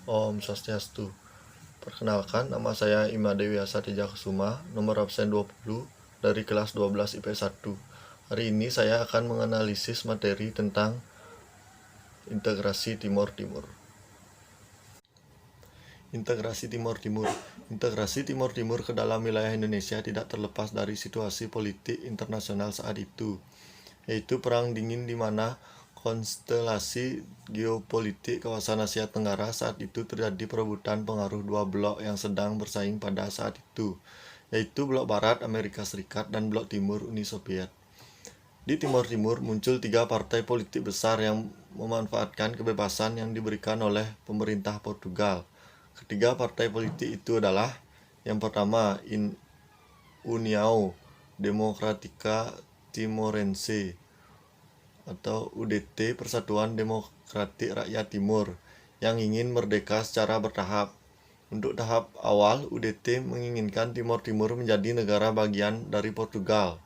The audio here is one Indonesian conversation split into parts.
Om Swastiastu. Perkenalkan, nama saya Ima Dewi Asa Tijakusuma, nomor absen 20 dari kelas 12 IP 1. Hari ini saya akan menganalisis materi tentang integrasi Timor Timur. Integrasi Timor Timur. Integrasi Timor Timur ke dalam wilayah Indonesia tidak terlepas dari situasi politik internasional saat itu, yaitu Perang Dingin di mana konstelasi geopolitik kawasan Asia Tenggara saat itu terjadi perebutan pengaruh dua blok yang sedang bersaing pada saat itu, yaitu blok Barat Amerika Serikat dan blok Timur Uni Soviet. Di Timor Timur muncul tiga partai politik besar yang memanfaatkan kebebasan yang diberikan oleh pemerintah Portugal. Ketiga partai politik itu adalah yang pertama União Democrática Timorense atau UDT, Persatuan Demokratik Rakyat Timur, yang ingin merdeka secara bertahap. Untuk tahap awal, UDT menginginkan Timor Timur menjadi negara bagian dari Portugal.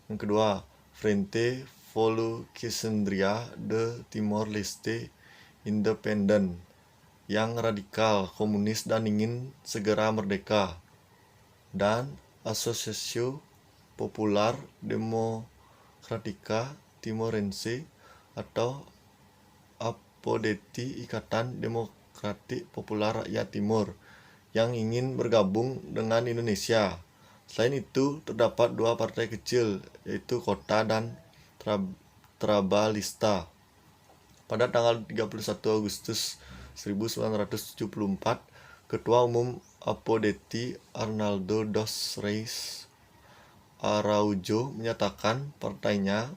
Yang kedua, Frente Volkscentra de Timor-Leste Independent, yang radikal, komunis dan ingin segera merdeka. Dan Asociação Popular Democrática Timorense atau APODETI, Ikatan Demokratik Popular Rakyat Timur, yang ingin bergabung dengan Indonesia. Selain itu, terdapat dua partai kecil, yaitu Kota dan Trabalhista. Pada tanggal 31 Agustus 1974, Ketua Umum APODETI Arnaldo dos Reis Araújo menyatakan partainya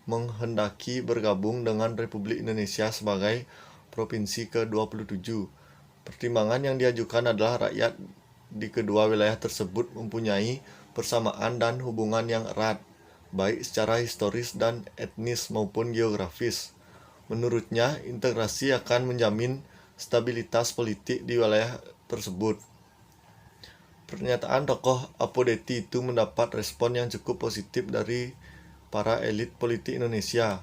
menghendaki bergabung dengan Republik Indonesia sebagai provinsi ke-27. Pertimbangan yang diajukan adalah rakyat di kedua wilayah tersebut mempunyai persamaan dan hubungan yang erat, baik secara historis dan etnis maupun geografis. Menurutnya, integrasi akan menjamin stabilitas politik di wilayah tersebut. Pernyataan tokoh APODETI itu mendapat respon yang cukup positif dari para elit politik Indonesia,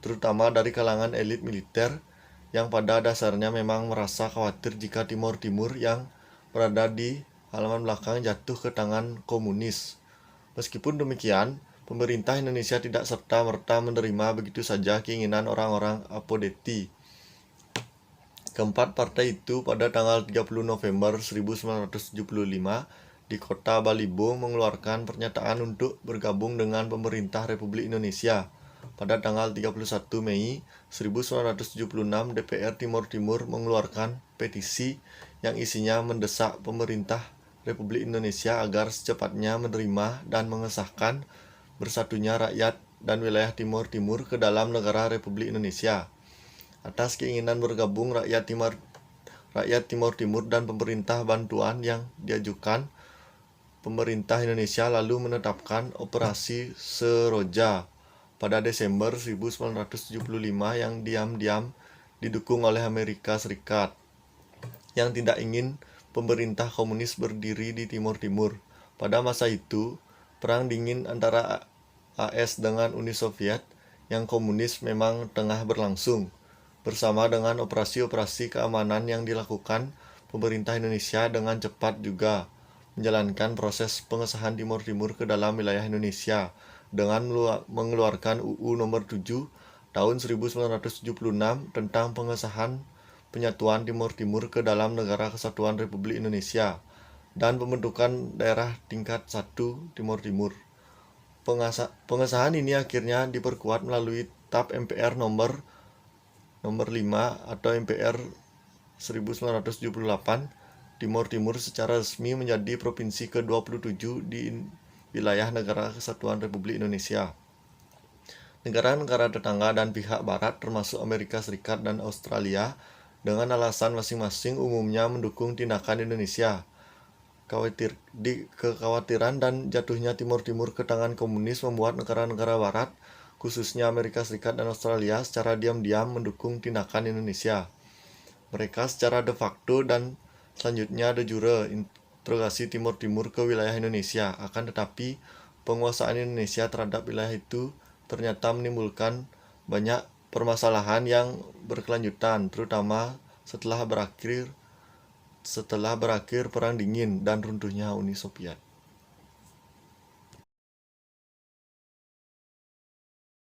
terutama dari kalangan elit militer yang pada dasarnya memang merasa khawatir jika Timor Timur yang berada di halaman belakang jatuh ke tangan komunis. Meskipun demikian, pemerintah Indonesia tidak serta-merta menerima begitu saja keinginan orang-orang APODETI. Keempat partai itu pada tanggal 30 November 1975 di kota Balibo mengeluarkan pernyataan untuk bergabung dengan pemerintah Republik Indonesia. Pada tanggal 31 Mei 1976, DPR Timor Timur mengeluarkan petisi yang isinya mendesak pemerintah Republik Indonesia agar secepatnya menerima dan mengesahkan bersatunya rakyat dan wilayah Timor Timur ke dalam negara Republik Indonesia. Atas keinginan bergabung rakyat Timor Timur dan pemerintah bantuan yang diajukan, pemerintah Indonesia lalu menetapkan Operasi Seroja pada Desember 1975 yang diam-diam didukung oleh Amerika Serikat, yang tidak ingin pemerintah komunis berdiri di Timor Timur. Pada masa itu, Perang Dingin antara AS dengan Uni Soviet yang komunis memang tengah berlangsung. Bersama dengan operasi-operasi keamanan yang dilakukan, pemerintah Indonesia dengan cepat juga menjalankan proses pengesahan Timor Timur ke dalam wilayah Indonesia dengan mengeluarkan UU nomor 7 tahun 1976 tentang pengesahan penyatuan Timor Timur ke dalam Negara Kesatuan Republik Indonesia dan pembentukan daerah tingkat 1 Timor Timur. Pengesahan ini akhirnya diperkuat melalui TAP MPR nomor 5 atau MPR 1978. Timor Timur secara resmi menjadi provinsi ke-27 di wilayah Negara Kesatuan Republik Indonesia. Negara-negara tetangga dan pihak barat termasuk Amerika Serikat dan Australia dengan alasan masing-masing umumnya mendukung tindakan Indonesia. Kekhawatiran dan jatuhnya Timor Timur ke tangan komunis membuat negara-negara barat, khususnya Amerika Serikat dan Australia, secara diam-diam mendukung tindakan Indonesia. Mereka secara de facto dan selanjutnya de jure integrasi Timor Timur ke wilayah Indonesia. Akan tetapi, penguasaan Indonesia terhadap wilayah itu ternyata menimbulkan banyak permasalahan yang berkelanjutan, terutama setelah berakhir Perang Dingin dan runtuhnya Uni Soviet.